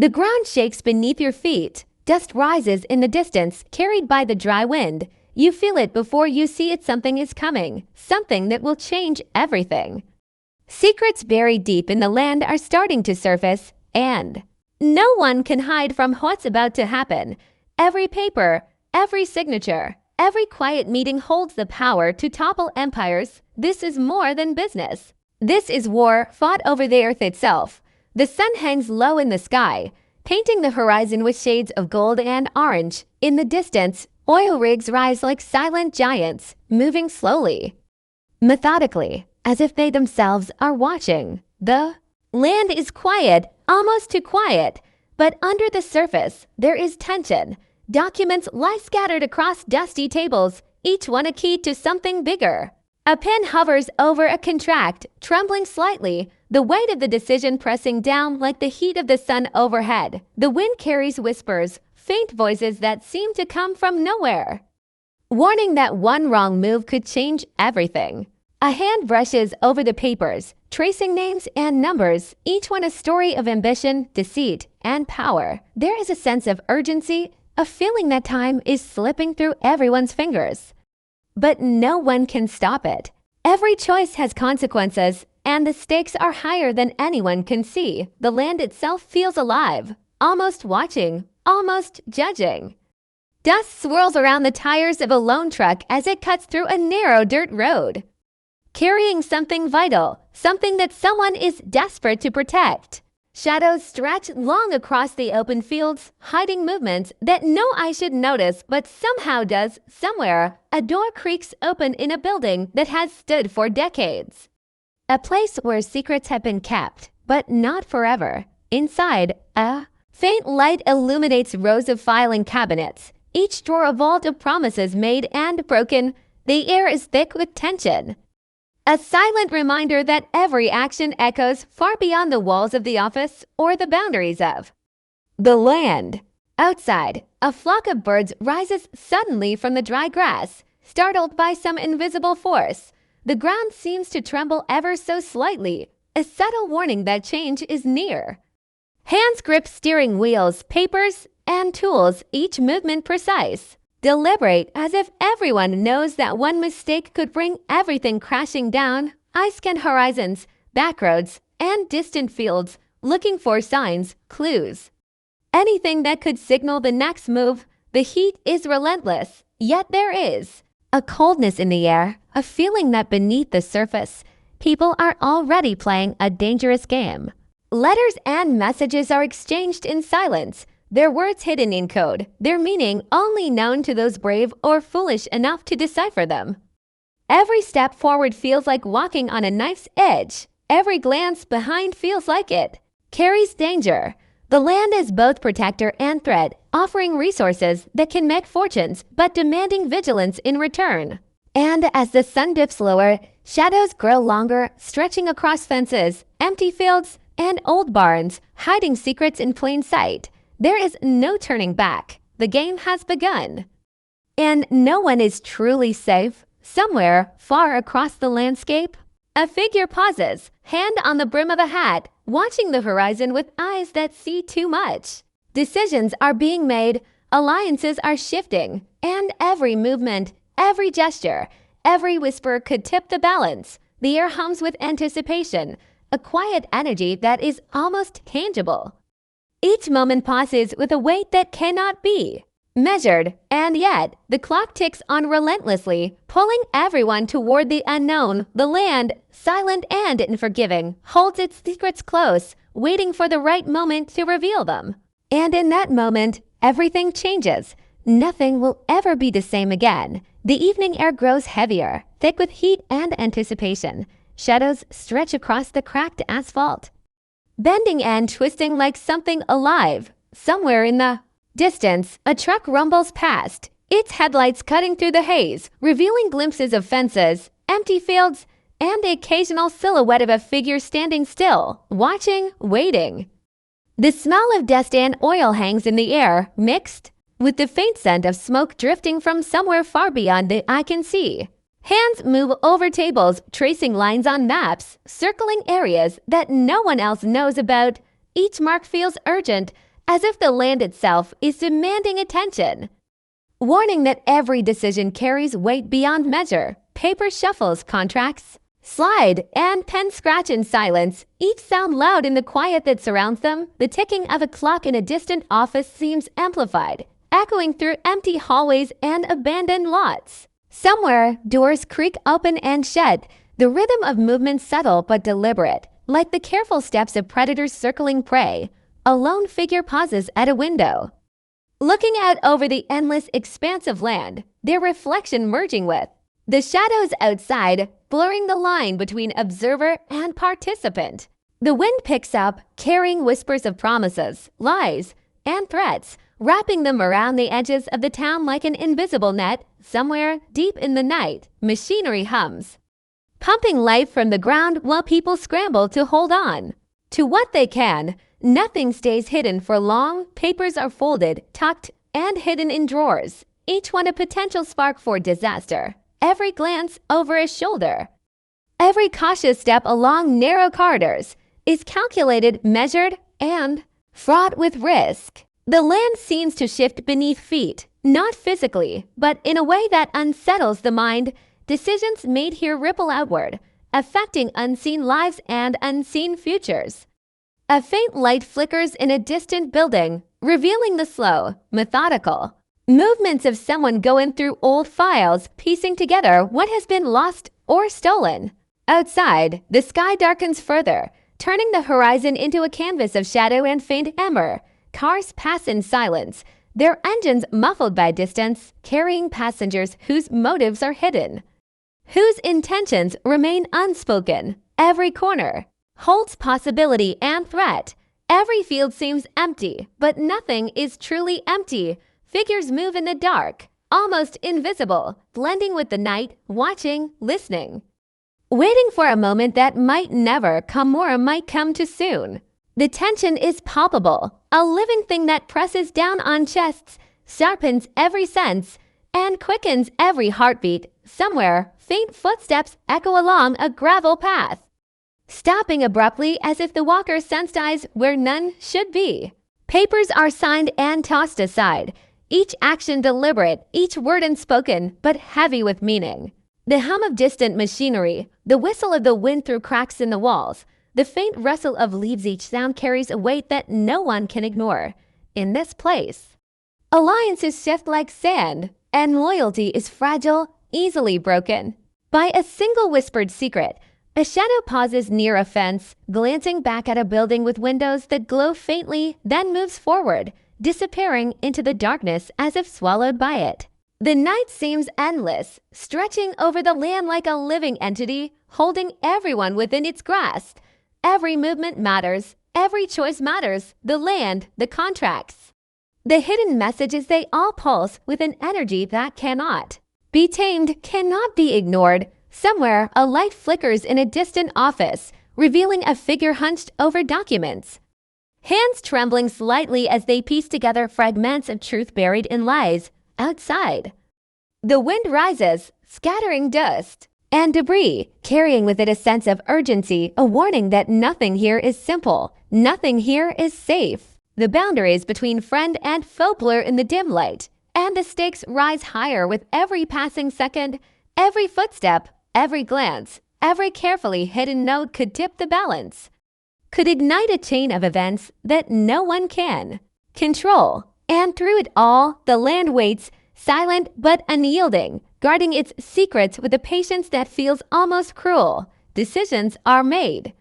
The ground shakes beneath your feet. Dust rises in the distance, carried by the dry wind. You feel it before you see it. Something is coming, something that will change everything. Secrets buried deep in the land are starting to surface, and no one can hide from what's about to happen. Every paper, every signature, every quiet meeting holds the power to topple empires. This is more than business. This is war fought over the earth itself. The sun hangs low in the sky, painting the horizon with shades of gold and orange. In the distance, oil rigs rise like silent giants, moving slowly, methodically, as if they themselves are watching. The land is quiet, almost too quiet, but under the surface, there is tension. Documents lie scattered across dusty tables, each one a key to something bigger. A pen hovers over a contract, trembling slightly, the weight of the decision pressing down like the heat of the sun overhead. The wind carries whispers, faint voices that seem to come from nowhere, warning that one wrong move could change everything. A hand brushes over the papers, tracing names and numbers, each one a story of ambition, deceit, and power. There is a sense of urgency, a feeling that time is slipping through everyone's fingers. But no one can stop it. Every choice has consequences, and the stakes are higher than anyone can see. The land itself feels alive, almost watching, almost judging. Dust swirls around the tires of a lone truck as it cuts through a narrow dirt road, carrying something vital, something that someone is desperate to protect. Shadows stretch long across the open fields, hiding movements that no eye should notice but somehow does somewhere. A door creaks open in a building that has stood for decades. A place where secrets have been kept, but not forever. Inside, a faint light illuminates rows of filing cabinets, each drawer a vault of promises made and broken. The air is thick with tension, a silent reminder that every action echoes far beyond the walls of the office or the boundaries of the land. Outside, a flock of birds rises suddenly from the dry grass, startled by some invisible force. The ground seems to tremble ever so slightly, a subtle warning that change is near. Hands grip steering wheels, papers, and tools, each movement precise, deliberate, as if everyone knows that one mistake could bring everything crashing down. I scan horizons, backroads, and distant fields, looking for signs, clues, anything that could signal the next move. The heat is relentless, yet there is a coldness in the air, a feeling that beneath the surface, people are already playing a dangerous game. Letters and messages are exchanged in silence, their words hidden in code, their meaning only known to those brave or foolish enough to decipher them. Every step forward feels like walking on a knife's edge. Every glance behind feels like it carries danger. The land is both protector and threat, offering resources that can make fortunes, but demanding vigilance in return. And as the sun dips lower, shadows grow longer, stretching across fences, empty fields, and old barns, hiding secrets in plain sight. There is no turning back. The game has begun. And no one is truly safe. Somewhere, far across the landscape, a figure pauses, hand on the brim of a hat, watching the horizon with eyes that see too much. Decisions are being made, alliances are shifting, and every movement, every gesture, every whisper could tip the balance. The air hums with anticipation, a quiet energy that is almost tangible. Each moment passes with a weight that cannot be measured, and yet the clock ticks on relentlessly, pulling everyone toward the unknown. The land, silent and unforgiving, holds its secrets close, waiting for the right moment to reveal them. And in that moment, everything changes. Nothing will ever be the same again. The evening air grows heavier, thick with heat and anticipation. Shadows stretch across the cracked asphalt, bending and twisting like something alive. Somewhere in the distance, a truck rumbles past, its headlights cutting through the haze, revealing glimpses of fences, empty fields, and the occasional silhouette of a figure standing still, watching, waiting. The smell of dust and oil hangs in the air, mixed with the faint scent of smoke drifting from somewhere far beyond the eye can see. Hands move over tables, tracing lines on maps, circling areas that no one else knows about. Each mark feels urgent, as if the land itself is demanding attention. Warning that every decision carries weight beyond measure. Paper shuffles, contracts, slide, and pen scratch in silence, each sound loud in the quiet that surrounds them. The ticking of a clock in a distant office seems amplified, echoing through empty hallways and abandoned lots. Somewhere, doors creak open and shut, the rhythm of movement subtle but deliberate, like the careful steps of predators circling prey. A lone figure pauses at a window, looking out over the endless expanse of land, their reflection merging with the shadows outside, blurring the line between observer and participant. The wind picks up, carrying whispers of promises, lies, and threats, wrapping them around the edges of the town like an invisible net. Somewhere deep in the night, machinery hums, pumping life from the ground while people scramble to hold on to what they can. Nothing stays hidden for long. Papers are folded, tucked, and hidden in drawers, each one a potential spark for disaster. Every glance over a shoulder, every cautious step along narrow corridors is calculated, measured, and fraught with risk. The land seems to shift beneath feet, not physically, but in a way that unsettles the mind. Decisions made here ripple outward, affecting unseen lives and unseen futures. A faint light flickers in a distant building, revealing the slow, methodical movements of someone going through old files, piecing together what has been lost or stolen. Outside, the sky darkens further, turning the horizon into a canvas of shadow and faint ember. Cars pass in silence, their engines muffled by distance, carrying passengers whose motives are hidden, whose intentions remain unspoken. Every corner holds possibility and threat. Every field seems empty, but nothing is truly empty. Figures move in the dark, almost invisible, blending with the night, watching, listening, waiting for a moment that might never come or might come too soon. The tension is palpable, a living thing that presses down on chests, sharpens every sense, and quickens every heartbeat. Somewhere, faint footsteps echo along a gravel path, stopping abruptly as if the walker sensed eyes where none should be. Papers are signed and tossed aside, each action deliberate, each word unspoken, but heavy with meaning. The hum of distant machinery, the whistle of the wind through cracks in the walls, the faint rustle of leaves, each sound carries a weight that no one can ignore. In this place, alliances shift like sand, and loyalty is fragile, easily broken by a single whispered secret. A shadow pauses near a fence, glancing back at a building with windows that glow faintly, then moves forward, disappearing into the darkness as if swallowed by it. The night seems endless, stretching over the land like a living entity, holding everyone within its grasp. Every movement matters, every choice matters, the land, the contracts, the hidden messages. They all pulse with an energy that cannot be tamed, cannot be ignored. Somewhere, a light flickers in a distant office, revealing a figure hunched over documents, hands trembling slightly as they piece together fragments of truth buried in lies. Outside, the wind rises, scattering dust and debris, carrying with it a sense of urgency, a warning that nothing here is simple, nothing here is safe. The boundaries between friend and foe blur in the dim light, and the stakes rise higher with every passing second. Every footstep, every glance, every carefully hidden note could tip the balance, could ignite a chain of events that no one can control. And through it all, the land waits, silent but unyielding, guarding its secrets with a patience that feels almost cruel. Decisions are made,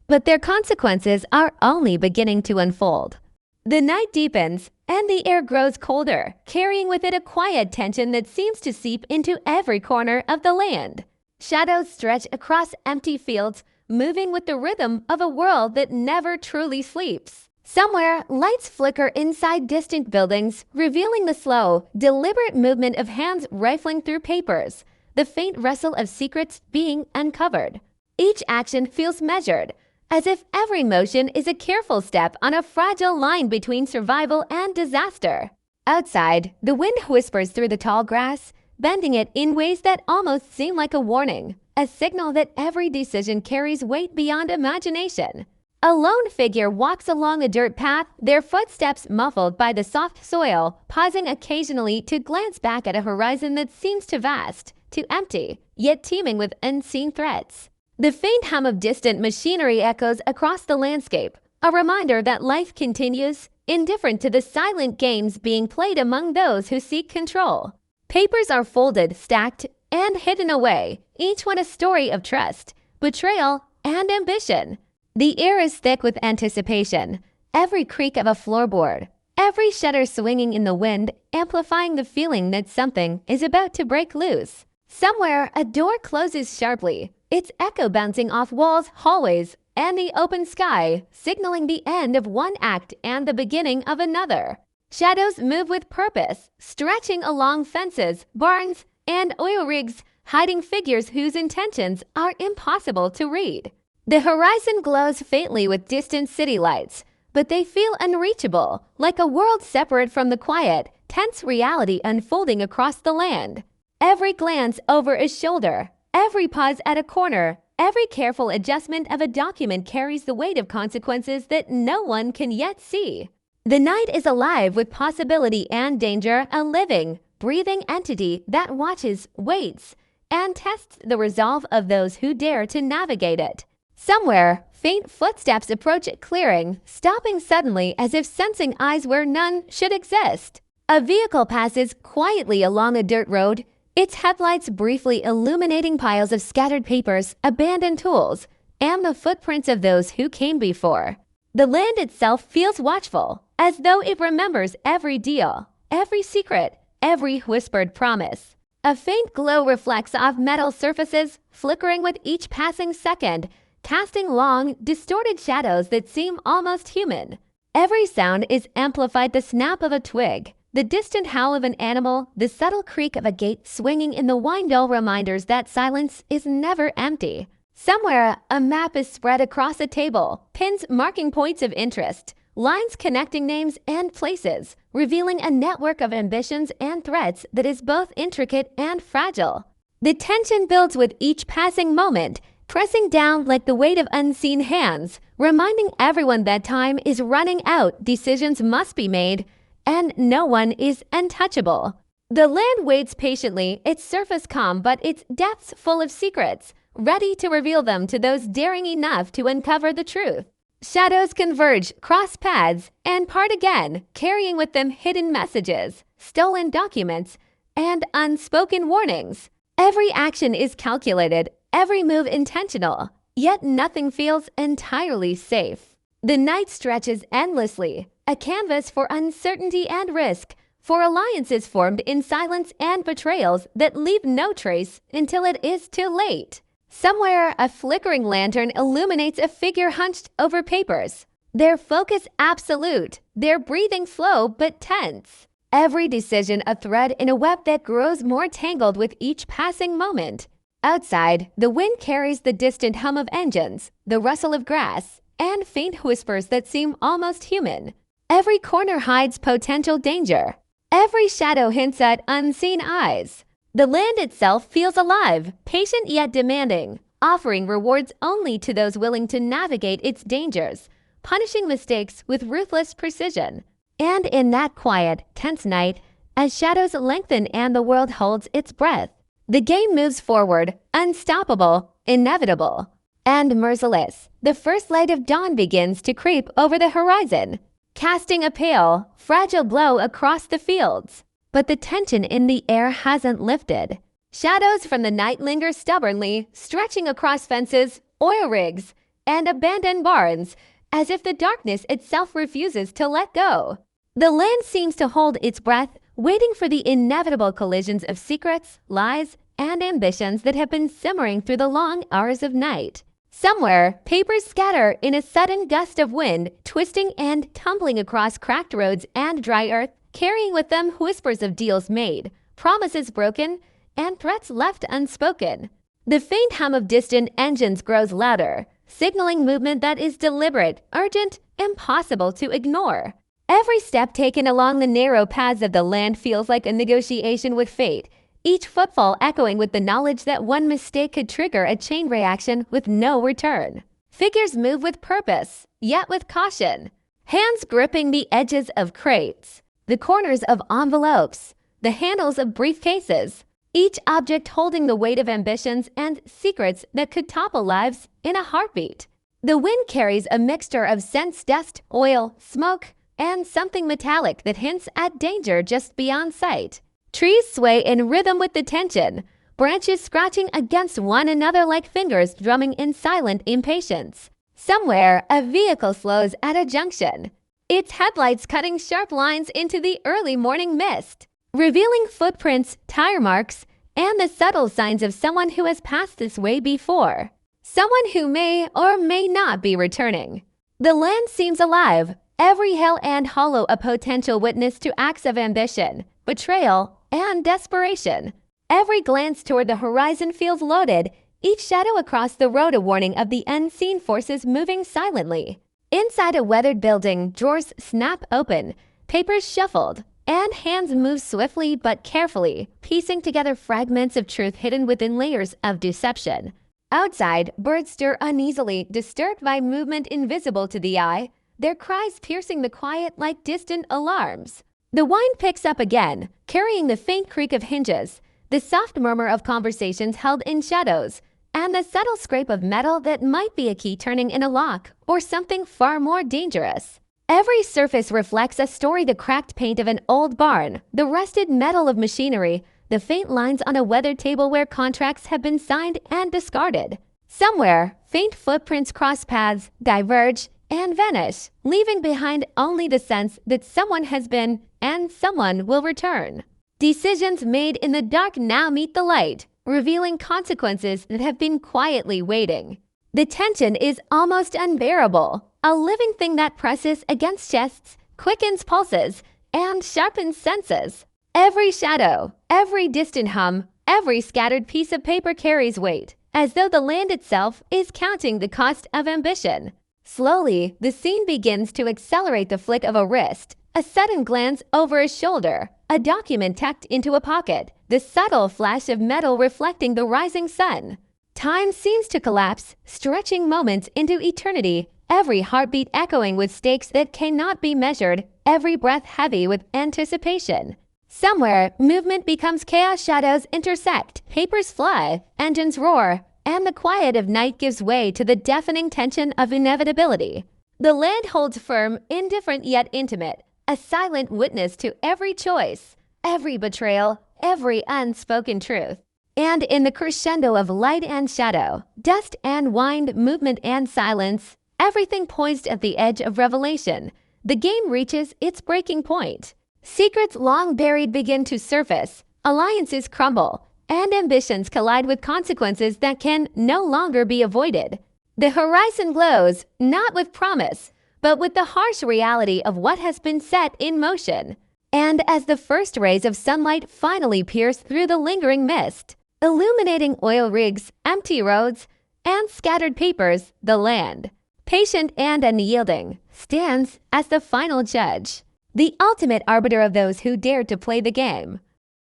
but their consequences are only beginning to unfold. The night deepens, and the air grows colder, carrying with it a quiet tension that seems to seep into every corner of the land. Shadows stretch across empty fields, moving with the rhythm of a world that never truly sleeps. Somewhere, lights flicker inside distant buildings, revealing the slow, deliberate movement of hands rifling through papers, the faint rustle of secrets being uncovered. Each action feels measured, as if every motion is a careful step on a fragile line between survival and disaster. Outside, the wind whispers through the tall grass, bending it in ways that almost seem like a warning, a signal that every decision carries weight beyond imagination. A lone figure walks along a dirt path, their footsteps muffled by the soft soil, pausing occasionally to glance back at a horizon that seems too vast, too empty, yet teeming with unseen threats. The faint hum of distant machinery echoes across the landscape, a reminder that life continues, indifferent to the silent games being played among those who seek control. Papers are folded, stacked, and hidden away, each one a story of trust, betrayal, and ambition. The air is thick with anticipation, every creak of a floorboard, every shutter swinging in the wind, amplifying the feeling that something is about to break loose. Somewhere, a door closes sharply, its echo bouncing off walls, hallways, and the open sky, signaling the end of one act and the beginning of another. Shadows move with purpose, stretching along fences, barns, and oil rigs, hiding figures whose intentions are impossible to read. The horizon glows faintly with distant city lights, but they feel unreachable, like a world separate from the quiet, tense reality unfolding across the land. Every glance over a shoulder, every pause at a corner, every careful adjustment of a document carries the weight of consequences that no one can yet see. The night is alive with possibility and danger, a living, breathing entity that watches, waits, and tests the resolve of those who dare to navigate it. Somewhere, faint footsteps approach a clearing, stopping suddenly as if sensing eyes where none should exist. A vehicle passes quietly along a dirt road, its headlights briefly illuminating piles of scattered papers, abandoned tools, and the footprints of those who came before. The land itself feels watchful, as though it remembers every deal, every secret, every whispered promise. A faint glow reflects off metal surfaces, flickering with each passing second, casting long, distorted shadows that seem almost human. Every sound is amplified: the snap of a twig, the distant howl of an animal, the subtle creak of a gate swinging in the wind, all reminders that silence is never empty. Somewhere, a map is spread across a table, pins marking points of interest, lines connecting names and places, revealing a network of ambitions and threats that is both intricate and fragile. The tension builds with each passing moment, pressing down like the weight of unseen hands, reminding everyone that time is running out, decisions must be made, and no one is untouchable. The land waits patiently, its surface calm but its depths full of secrets, ready to reveal them to those daring enough to uncover the truth. Shadows converge, cross paths, and part again, carrying with them hidden messages, stolen documents, and unspoken warnings. Every action is calculated, every move intentional, yet nothing feels entirely safe. The night stretches endlessly, a canvas for uncertainty and risk, for alliances formed in silence and betrayals that leave no trace until it is too late. Somewhere, a flickering lantern illuminates a figure hunched over papers, their focus absolute, their breathing slow but tense. Every decision a thread in a web that grows more tangled with each passing moment. Outside, the wind carries the distant hum of engines, the rustle of grass, and faint whispers that seem almost human. Every corner hides potential danger. Every shadow hints at unseen eyes. The land itself feels alive, patient yet demanding, offering rewards only to those willing to navigate its dangers, punishing mistakes with ruthless precision. And in that quiet, tense night, as shadows lengthen and the world holds its breath, the game moves forward, unstoppable, inevitable, and merciless. The first light of dawn begins to creep over the horizon, casting a pale, fragile glow across the fields. But the tension in the air hasn't lifted. Shadows from the night linger stubbornly, stretching across fences, oil rigs, and abandoned barns, as if the darkness itself refuses to let go. The land seems to hold its breath, waiting for the inevitable collisions of secrets, lies, and ambitions that have been simmering through the long hours of night. Somewhere, papers scatter in a sudden gust of wind, twisting and tumbling across cracked roads and dry earth, carrying with them whispers of deals made, promises broken, and threats left unspoken. The faint hum of distant engines grows louder, signaling movement that is deliberate, urgent, impossible to ignore. Every step taken along the narrow paths of the land feels like a negotiation with fate, each footfall echoing with the knowledge that one mistake could trigger a chain reaction with no return. Figures move with purpose, yet with caution. Hands gripping the edges of crates, the corners of envelopes, the handles of briefcases, each object holding the weight of ambitions and secrets that could topple lives in a heartbeat. The wind carries a mixture of scents, dust, oil, smoke, and something metallic that hints at danger just beyond sight. Trees sway in rhythm with the tension, branches scratching against one another like fingers drumming in silent impatience. Somewhere, a vehicle slows at a junction, its headlights cutting sharp lines into the early morning mist, revealing footprints, tire marks, and the subtle signs of someone who has passed this way before. Someone who may or may not be returning. The land seems alive, every hill and hollow a potential witness to acts of ambition, betrayal, and desperation. Every glance toward the horizon feels loaded, each shadow across the road a warning of the unseen forces moving silently. Inside a weathered building, drawers snap open, papers shuffled, and hands move swiftly but carefully, piecing together fragments of truth hidden within layers of deception. Outside, birds stir uneasily, disturbed by movement invisible to the eye, their cries piercing the quiet like distant alarms. The wind picks up again, carrying the faint creak of hinges, the soft murmur of conversations held in shadows, and the subtle scrape of metal that might be a key turning in a lock or something far more dangerous. Every surface reflects a story: the cracked paint of an old barn, the rusted metal of machinery, the faint lines on a weathered table where contracts have been signed and discarded. Somewhere, faint footprints cross paths, diverge, and vanish, leaving behind only the sense that someone has been and someone will return. Decisions made in the dark now meet the light, revealing consequences that have been quietly waiting. The tension is almost unbearable, a living thing that presses against chests, quickens pulses, and sharpens senses. Every shadow, every distant hum, every scattered piece of paper carries weight, as though the land itself is counting the cost of ambition. Slowly, the scene begins to accelerate. The flick of a wrist, a sudden glance over a shoulder, a document tucked into a pocket, the subtle flash of metal reflecting the rising sun. Time seems to collapse, stretching moments into eternity, every heartbeat echoing with stakes that cannot be measured, every breath heavy with anticipation. Somewhere, movement becomes chaos, shadows intersect, papers fly, engines roar, and the quiet of night gives way to the deafening tension of inevitability. The land holds firm, indifferent yet intimate, a silent witness to every choice, every betrayal, every unspoken truth. And in the crescendo of light and shadow, dust and wind, movement and silence, everything poised at the edge of revelation, the game reaches its breaking point. Secrets long buried begin to surface, alliances crumble, and ambitions collide with consequences that can no longer be avoided. The horizon glows, not with promise, but with the harsh reality of what has been set in motion. And as the first rays of sunlight finally pierce through the lingering mist, illuminating oil rigs, empty roads, and scattered papers, the land, patient and unyielding, stands as the final judge, the ultimate arbiter of those who dared to play the game.